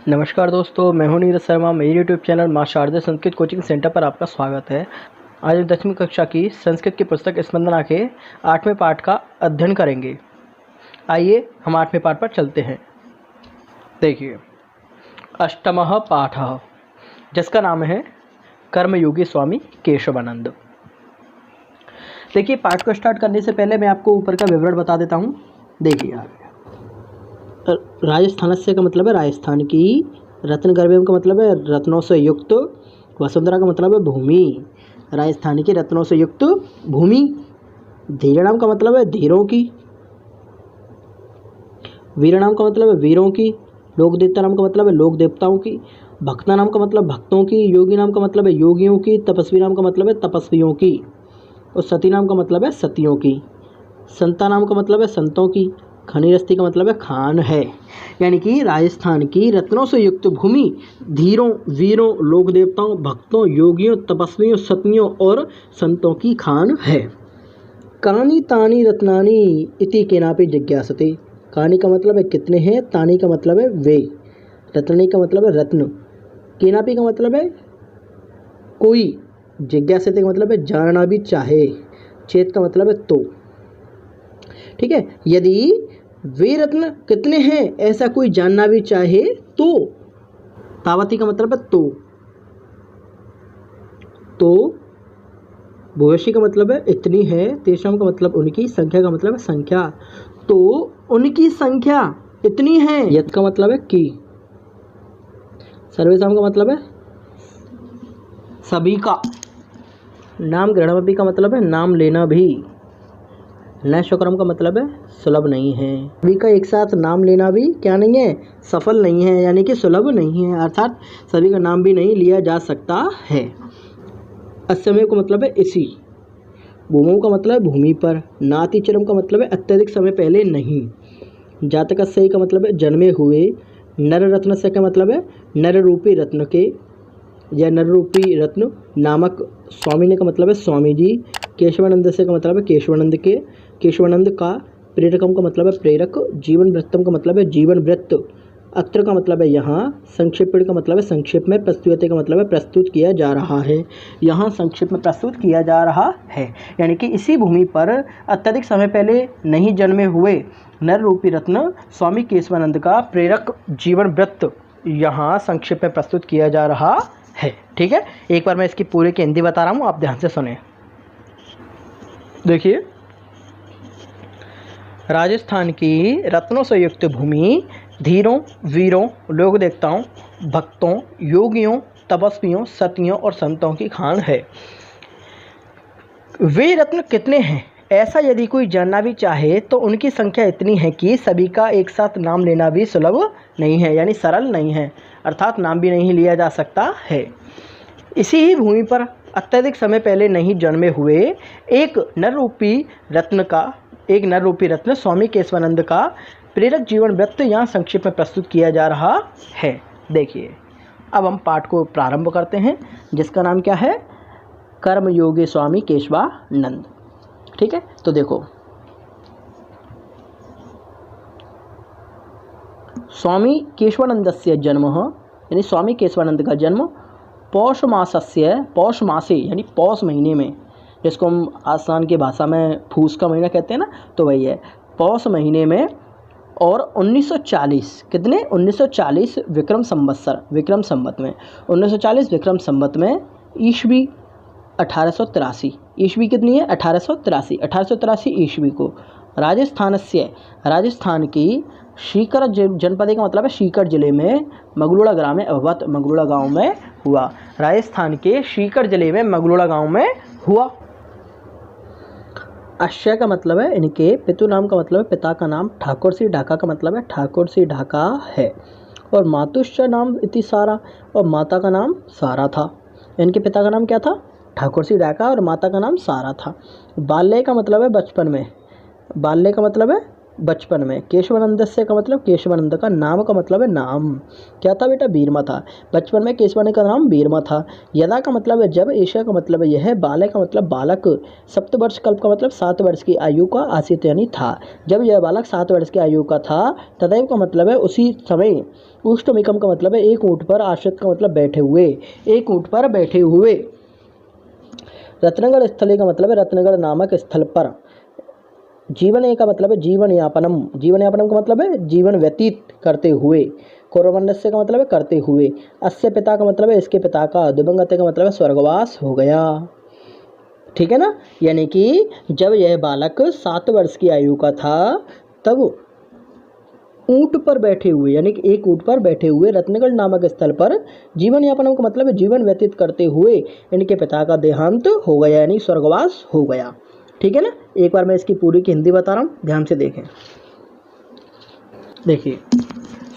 नमस्कार दोस्तों, मैं हूं नीरज शर्मा। मेरे यूट्यूब चैनल मां शारदा संस्कृत कोचिंग सेंटर पर आपका स्वागत है। आज हम 10वीं कक्षा की संस्कृत की पुस्तक स्पंदना के 8वें पाठ का अध्ययन करेंगे। आइए हम 8वें पाठ पर चलते हैं। देखिए, अष्टमः पाठः, जिसका नाम है कर्मयोगी स्वामी केशवानंद। देखिए, पाठ को स्टार्ट करने से पहले मैं आपको ऊपर का विवरण बता देता हूँ। देखिए, राजस्थानस्य का मतलब है राजस्थान की, रत्नगर्भम का मतलब है रत्नों से युक्त, वसुंधरा का मतलब है भूमि, राजस्थान की रत्नों से युक्त भूमि। धीरणाम का मतलब है धीरों की, वीरनाम का मतलब है वीरों की, लोक देवता नाम का मतलब है लोक देवताओं की, भक्ता नाम का मतलब भक्तों की, योगी नाम का मतलब है योगियों की, तपस्वी नाम का मतलब है तपस्वियों की, और सती नाम का मतलब है सतियों की, संता नाम का मतलब है संतों की, खनिरस्ती का मतलब है खान है। यानी कि राजस्थान की रत्नों से युक्त भूमि धीरों, वीरों, लोक देवताओं, भक्तों, योगियों, तपस्वियों, सतियों और संतों की खान है। कानी तानी रत्नानी इति केनापि जिज्ञासते। कानी का मतलब है कितने हैं, तानी का मतलब है वे, रत्नानी का मतलब है रत्न, केनापि का मतलब है कोई, जिज्ञासते का मतलब है जानना भी चाहे, चेत का मतलब है तो। ठीक है, यदि वे रत्न कितने हैं ऐसा कोई जानना भी चाहे तो, तावती का मतलब है तो भूयसी का मतलब है इतनी है, तेषाम का मतलब उनकी, संख्या का मतलब है संख्या, तो उनकी संख्या इतनी है, यत का मतलब है की, सर्वेशाम का मतलब है सभी का, नाम ग्रहणमपि का मतलब है नाम लेना भी, न शुक्रम का मतलब है सुलभ नहीं है। सभी का एक साथ नाम लेना भी क्या नहीं है, सफल नहीं है, यानी कि सुलभ नहीं है, अर्थात सभी का नाम भी नहीं लिया जा सकता है। असमय का मतलब है इसी, भूमो का मतलब है भूमि पर, नातिचरम का मतलब है अत्यधिक समय पहले नहीं, जातक सही का मतलब है जन्मे हुए, नर रत्न से का मतलब है नर रूपी रत्न के या नर रूपी रत्न नामक, स्वामी ने का मतलब है स्वामी जी, केशवानंद से का मतलब है केशवानंद के, केशवानंद का, प्रेरकम का मतलब है प्रेरक, जीवन वृत्तम का मतलब है जीवन वृत्त, अत्र का मतलब है यहाँ, संक्षेपण का मतलब है संक्षेप में, प्रस्तुयते का मतलब है प्रस्तुत किया जा रहा है, यहाँ संक्षेप में प्रस्तुत किया जा रहा है। यानी कि इसी भूमि पर अत्यधिक समय पहले नहीं जन्मे हुए नर रूपी रत्न स्वामी केशवानंद का प्रेरक जीवन वृत्त यहाँ संक्षेप में प्रस्तुत किया जा रहा है। ठीक है, एक बार मैं इसकी पूरे की हिंदी बता रहा हूँ, आप ध्यान से सुने। देखिए, राजस्थान की रत्नों से युक्त भूमि धीरों, वीरों, लोक देवताओं, भक्तों, योगियों, तपस्वियों, सतियों और संतों की खान है। वे रत्न कितने हैं ऐसा यदि कोई जानना भी चाहे तो उनकी संख्या इतनी है कि सभी का एक साथ नाम लेना भी सुलभ नहीं है, यानी सरल नहीं है, अर्थात नाम भी नहीं लिया जा सकता है। इसी ही भूमि पर अत्यधिक समय पहले नहीं जन्मे हुए एक नर रूपी रत्न स्वामी केशवानंद का प्रेरक जीवन वृत्त यहाँ संक्षेप में प्रस्तुत किया जा रहा है। देखिए, अब हम पाठ को प्रारंभ करते हैं, जिसका नाम क्या है, कर्मयोगी स्वामी केशवानंद। ठीक है, तो देखो, स्वामी केशवानंदस्य जन्म, यानी स्वामी केशवानंद का जन्म पौष मासे यानी पौष महीने में, जिसको हम आसान की भाषा में फूस का महीना कहते हैं ना, तो वही है, पौष महीने में, और 1940 कितने 1940 विक्रम संवत में 1940 विक्रम संवत में, ईस्वी 1883, ईस्वी कितनी है 1883 ईस्वी को राजस्थान की सीकर जनपद का मतलब है सीकर जिले में मगलूड़ा ग्राम में अभवत, मगलूड़ा गांव में हुआ। राजस्थान के सीकर जिले में मगलूड़ा गांव में हुआ। अश्य का मतलब है इनके, पितु नाम का मतलब है पिता का नाम, ठाकुर सी ढाका का मतलब है ठाकुर सी ढाका है, और मातुश्च नाम इति सारा, और माता का नाम सारा था। इनके पिता का नाम क्या था, ठाकुर सी ढाका, और माता का नाम सारा था। बाल्य का मतलब है बचपन में, बाल्य का मतलब है बचपन में। केशवानंदस्य का मतलब केशवानंद का नाम का मतलब है नाम। क्या था बेटा? बीरमा था। बचपन में केशवानंद का नाम बीरमा था। यदा का मतलब है जब, एशिया का मतलब है यह, बालय का मतलब बालक, सप्तवर्ष कल्प का मतलब 7 वर्ष की आयु का, आसित यानी था। जब यह बालक 7 वर्ष की आयु का था, तदैव का मतलब है उसी समय, उष्टमिकम का मतलब है एक ऊँट पर, आश्रित का मतलब बैठे हुए, एक ऊँट पर बैठे हुए। रत्नगढ़ स्थले का मतलब है रत्नगढ़ नामक स्थल पर। जीवन का मतलब है जीवन यापनम, जीवन यापनम का मतलब है जीवन व्यतीत करते हुए। कौरवन्यस्य का मतलब है करते हुए। अस्य पिता का मतलब है इसके पिता का। दिवंगत का मतलब है स्वर्गवास हो गया। ठीक है ना? यानी कि जब यह बालक 7 वर्ष की आयु का था, तब ऊँट पर बैठे हुए, यानी कि एक ऊँट पर बैठे हुए रत्नगढ़ नामक स्थल पर जीवन यापनम का मतलब है जीवन व्यतीत करते हुए इनके पिता का देहांत हो गया, यानी स्वर्गवास हो गया। ठीक है ना? एक बार मैं इसकी पूरी की हिंदी बता रहा हूँ, ध्यान से देखें। देखिए,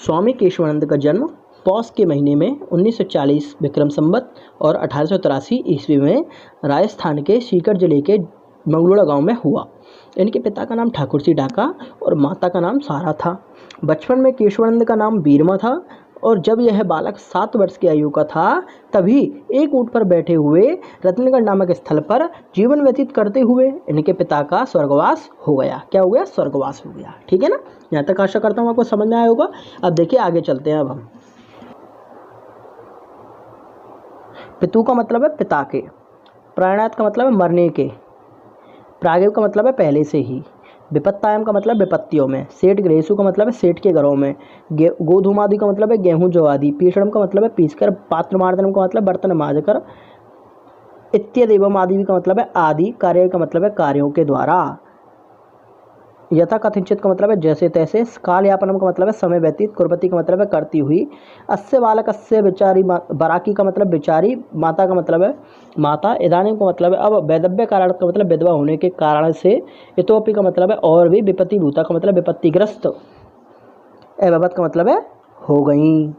स्वामी केशवानंद का जन्म पौष के महीने में 1940 विक्रम संवत और 1883 ईस्वी में राजस्थान के सीकर जिले के मंगलोड़ा गांव में हुआ। इनके पिता का नाम ठाकुर सिंह ढाका और माता का नाम सारा था। बचपन में केशवानंद का नाम बीरमा था और जब यह बालक 7 वर्ष की आयु का था, तभी एक ऊँट पर बैठे हुए रत्नगढ़ नामक स्थल पर जीवन व्यतीत करते हुए इनके पिता का स्वर्गवास हो गया। क्या हो गया? स्वर्गवास हो गया। ठीक है ना? यहाँ तक आशा करता हूँ आपको समझ में आया होगा। अब देखिए आगे चलते हैं। अब हम पितु का मतलब है पिता के, प्राणात का मतलब है मरने के, प्रागेव का मतलब है पहले से ही, विपत्तायम का मतलब विपत्तियों में, सेठ गृहेशु का मतलब है सेठ के घरों में, गोधूमादि का मतलब है गेहूं जौ आदि, पीषणम का मतलब है पीसकर, पात्र मार्दनम का मतलब बर्तन मांजकर, इत्यदेवम आदि का मतलब है आदि, कार्य का मतलब है कार्यों के द्वारा, यथा कथनचित का मतलब है जैसे तैसे, काल यापनम का मतलब है समय व्यतीत, कुर्बती का मतलब है करती हुई, अस्य बालक अस्य बिचारी, बराकी का मतलब बिचारी, माता का मतलब है माता, इदानीम का मतलब है अब, वैदव्य कारण का मतलब विधवा होने के कारण से, इतोपि का मतलब है और भी, विपत्ति भूता का मतलब विपत्तिग्रस्त, अभवत का मतलब है हो गई।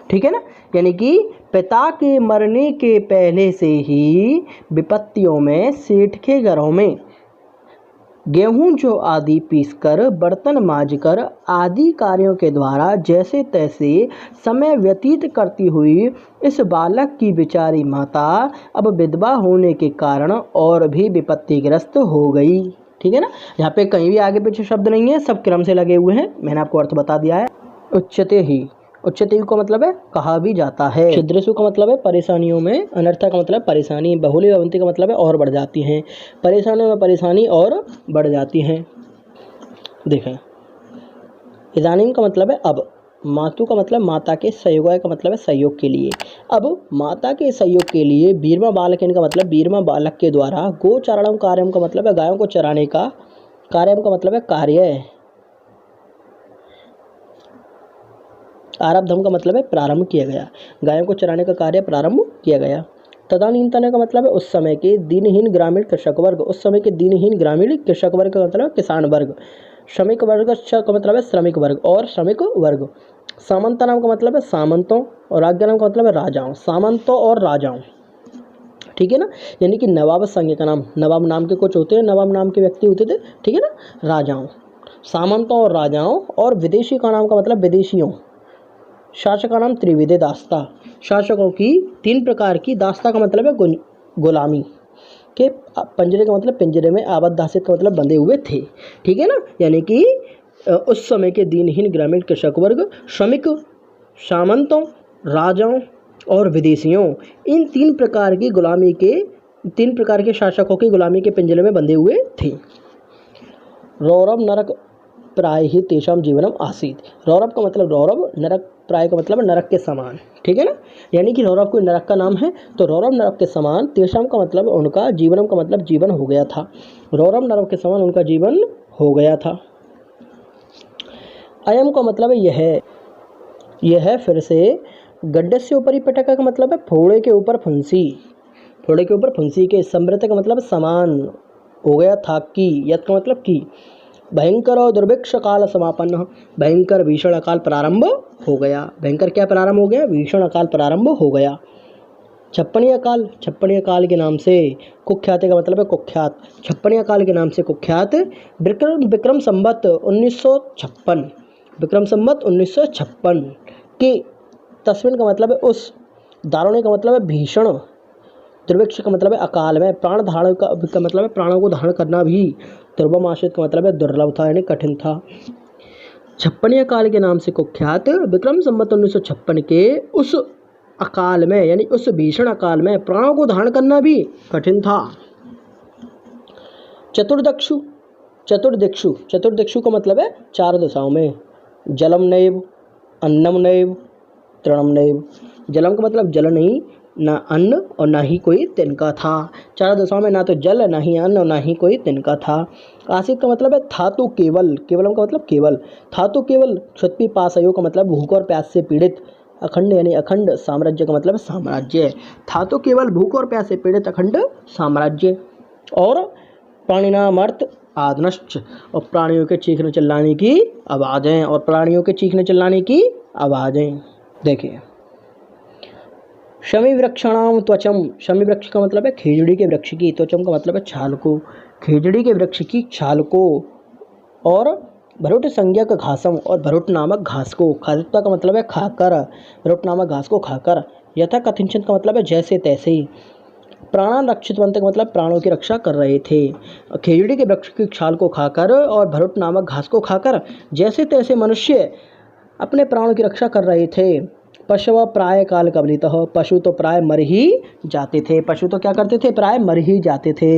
ठीक है ना? यानी कि पिता के मरने के पहले से ही विपत्तियों में, सेठ के घरों में गेहूं जो आदि पीसकर, बर्तन मांजकर आदि कार्यों के द्वारा जैसे तैसे समय व्यतीत करती हुई इस बालक की बिचारी माता अब विधवा होने के कारण और भी विपत्तिग्रस्त हो गई। ठीक है ना? यहाँ पे कहीं भी आगे पीछे शब्द नहीं है, सब क्रम से लगे हुए हैं। मैंने आपको अर्थ बता दिया है। उच्चते ही, उच्चते का मतलब है कहा भी जाता है। छिद्रसु का मतलब है परेशानियों में, अनर्था का मतलब परेशानी, बहुली भवंती का मतलब है और बढ़ जाती हैं, परेशानियों में परेशानी और बढ़ जाती हैं। देखें, इदानीम का मतलब है अब, मातु का मतलब माता के, सहयोग का मतलब है सहयोग के लिए। अब माता के सहयोग के लिए बीरमा बालक का मतलब बीरमा बालक के द्वारा, गोचारणम कार्यम का मतलब है गायों को चराने का, कार्यम का मतलब है कार्य, आरब्धम का मतलब है प्रारंभ किया गया, गायों को चराने का कार्य प्रारंभ किया गया। तदानीन्तन का मतलब है उस समय के दिनहीन ग्रामीण कृषक वर्ग, उस समय के दिनहीन ग्रामीण कृषक वर्ग का मतलब किसान वर्ग, श्रमिक वर्ग का मतलब है श्रमिक वर्ग और श्रमिक वर्ग। सामंत नाम का मतलब है सामंतों और राज्य नाम का मतलब है राजाओं, सामंतों और राजाओं। ठीक है ना? यानी कि नवाब संज्ञा का नाम, नवाब नाम के कुछ होते हैं, नवाब नाम के व्यक्ति होते थे। ठीक है ना? राजाओं, सामंतों और राजाओं। और विदेशी का नाम का मतलब विदेशियों। शासक का नाम त्रिविधे दास्ता, शासकों की 3 प्रकार की, दास्ता का मतलब है गुलामी के, पंजरे का मतलब पिंजरे में, आबद्ध दासित का मतलब बंधे हुए थे। ठीक है ना? यानी कि उस समय के दिनहीन ग्रामीण कृषक वर्ग, श्रमिक, सामंतों, राजाओं और विदेशियों, इन 3 प्रकार की गुलामी के, 3 प्रकार के शासकों की गुलामी के पिंजरे में बंधे हुए थे। रौरव नरक प्राय ही तेषाम जीवनम आसीत, रौरव का मतलब रौरव, नरक प्राय का मतलब नरक के समान। ठीक है ना? यानी कि रौरव कोई नरक का नाम है, तो रौरव नरक के समान, तेषाम का मतलब उनका, जीवनम का मतलब जीवन हो गया था, रौरव नरक के समान उनका जीवन हो गया था। अयम का मतलब यह फिर से, गड्ढे से ऊपर ही पटका का मतलब है फोड़े के ऊपर फंसी, फोड़े के ऊपर फंसी के, समृत का मतलब समान हो गया था की, यत का मतलब की, भयंकर और दुर्भिक्ष काल समापन्न, भयंकर भीषण अकाल प्रारंभ हो गया। भयंकर क्या प्रारंभ हो गया? भीषण अकाल प्रारंभ हो गया। छप्पनिया काल, छप्पनिया काल के नाम से कुख्यात का मतलब है कुख्यात, छप्पनिया काल के नाम से कुख्यात विक्रम संवत 1956, विक्रम संवत 1956 के तस्वीन का मतलब है उस, दारुणी का मतलब है भीषण, दुर्भिक्ष का मतलब है अकाल में, प्राण धारण का मतलब है प्राणों को धारण करना भी, दुर्गम आश्रित का मतलब है दुर्लभ था यानी कठिन था। छप्पनिया काल के नाम से कुख्यात विक्रम संवत 1956 के उस अकाल में यानी उस भीषण अकाल में प्राणों को धारण करना भी कठिन था। चतुर्दक्षु, चतुर्दिक्षु, चतुर्दिक्षु का मतलब है चार दिशाओं में, जलम नैव, अन्नम नैव, तृणम नैव। जलम का मतलब जल नहीं, ना अन्न और ना ही कोई तिनका था। चार दिशाओं में ना तो जल, ना ही अन्न और ना ही कोई तिनका था। आसित का मतलब है धातु केवल, केवलम का मतलब केवल, धातु केवल। क्षुत्पि पासयो का मतलब भूख और प्यास से पीड़ित, अखंड यानी अखंड, साम्राज्य का मतलब साम्राज्य, धातु केवल भूख और प्यास से पीड़ित अखंड साम्राज्य। और प्राणिनामर्थ आदनश्च, और प्राणियों के चीखने चिल्लाने की आवाज़ें, और प्राणियों के चीखने चिल्लाने की आवाज़ें। देखिए शमी वृक्षाणाम त्वचम, शमी वृक्ष का मतलब है खेजड़ी के वृक्ष की, त्वचम का मतलब है छाल को, खेजड़ी के वृक्ष की छाल को, और भरुट संज्ञक घासम, और भरुट नामक घास को, खादित्वा का मतलब है खाकर, भरुट नामक घास को खाकर, यथा कथिंचित का मतलब है जैसे तैसे, प्राणान रक्षितवंत का मतलब प्राणों की रक्षा कर रहे थे। खेजड़ी के वृक्ष की छाल को खाकर और भरुट नामक घास को खाकर जैसे तैसे मनुष्य अपने प्राणों की रक्षा कर रहे थे। पशु प्राय काल कबलित, पशु तो प्राय मर ही जाते थे, पशु तो क्या करते थे, प्राय मर ही जाते थे।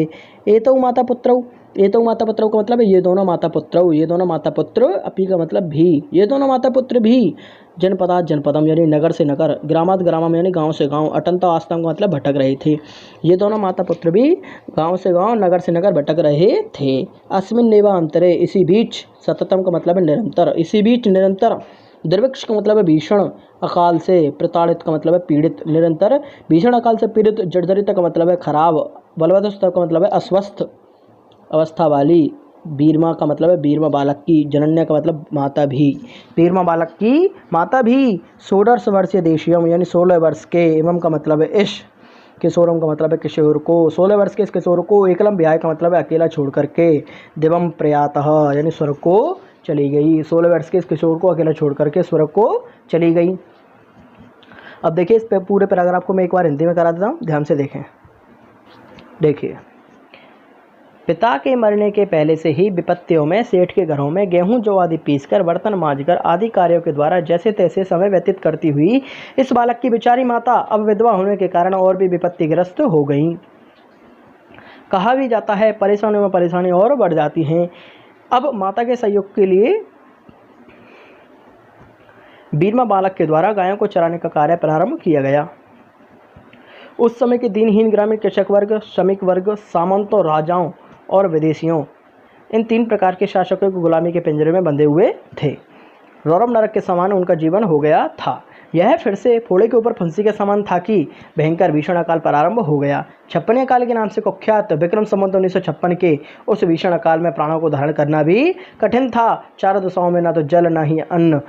एतौ माता पुत्रौ, एतौ माता पुत्रौ का मतलब है ये दोनों माता पुत्रौ, ये दोनों माता पुत्र, अपी का मतलब भी, ये दोनों माता पुत्र भी, जनपदात जनपदम यानी नगर से नगर, ग्रामात ग्रामम यानी गांव से गांव, अटंता आस्ताम का मतलब भटक रहे थे। ये दोनों माता पुत्र भी गांव से गांव, नगर से नगर भटक रहे थे। अस्मिन नेवा अंतरे, इसी बीच, सततम का मतलब है निरंतर, इसी बीच निरंतर, दुर्भिक्ष का मतलब है भीषण अकाल से, प्रताड़ित का मतलब है पीड़ित, निरंतर भीषण अकाल से पीड़ित, जर्जरित का मतलब है खराब, बलवत्त का मतलब है अस्वस्थ अवस्था वाली, बीरमा का मतलब है बीरमा बालक की, जनन्या का मतलब माता भी, बीरमा बालक की माता भी, 16 वर्षीय देशियम यानी 16 वर्ष के, एवं का मतलब है इश, किशोरम का मतलब है किशोर को, 16 वर्ष के इस किशोर को, एकलम ब्याह का मतलब है अकेला छोड़ करके, दिवम प्रयातः यानी स्वर्ग को चली गई, 16 वर्ष के इस किशोर को अकेला छोड़ करके स्वर्ग को चली गई। अब देखिए इस पूरे पैराग्राफ को मैं एक बार हिंदी में करा देता हूँ, ध्यान से देखें। देखिए, पिता के मरने के पहले से ही विपत्तियों में सेठ के घरों में गेहूं जौ आदि पीसकर, बर्तन मांजकर आदि कार्यों के द्वारा जैसे तैसे समय व्यतीत करती हुई इस बालक की बेचारी माता अब विधवा होने के कारण और भी विपत्तिग्रस्त हो गई। कहा भी जाता है परेशानियों में परेशानी और बढ़ जाती हैं। अब माता के सहयोग के लिए बीरमा बालक के द्वारा गायों को चराने का कार्य प्रारंभ किया गया। उस समय के दिनहीन ग्रामीण कृषक वर्ग, श्रमिक वर्ग, सामंतों, राजाओं और विदेशियों, इन 3 प्रकार के शासकों को गुलामी के पिंजरे में बंधे हुए थे। रौरव नरक के समान उनका जीवन हो गया था। यह फिर से फोड़े के ऊपर फंसी के समान था कि भयंकर भीषण अकाल प्रारंभ हो गया। छप्पनिया काल के नाम से कुख्यात विक्रम संवत 1956 के उस भीषण अकाल में प्राणों को धारण करना भी कठिन था। चारों दिशाओं में ना तो जल, ना ही अन्न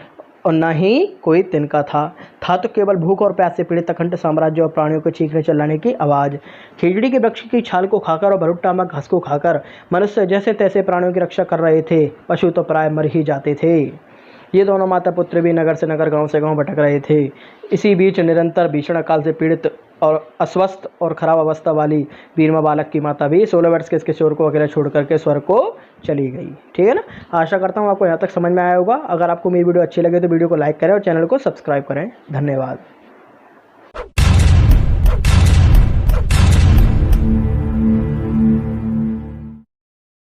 और ना ही कोई तिनका था तो केवल भूख और प्यास से पीड़ित अखंड साम्राज्य और प्राणियों के चीखने चिल्लाने की आवाज़। खेजड़ी के वृक्ष की छाल को खाकर और भरुट नामक घास को खाकर मनुष्य जैसे तैसे प्राणियों की रक्षा कर रहे थे, पशु तो प्राय मर ही जाते थे। ये दोनों माता पुत्र भी नगर से नगर, गांव से गांव भटक रहे थे। इसी बीच निरंतर भीषण अकाल से पीड़ित और अस्वस्थ और खराब अवस्था वाली बीरमा बालक की माता भी 16 वर्ष के इस किशोर को अकेला छोड़ करके स्वर्ग को चली गई। ठीक है ना। आशा करता हूँ आपको यहाँ तक समझ में आया होगा। अगर आपको मेरी वीडियो अच्छी लगे तो वीडियो को लाइक करें और चैनल को सब्सक्राइब करें। धन्यवाद।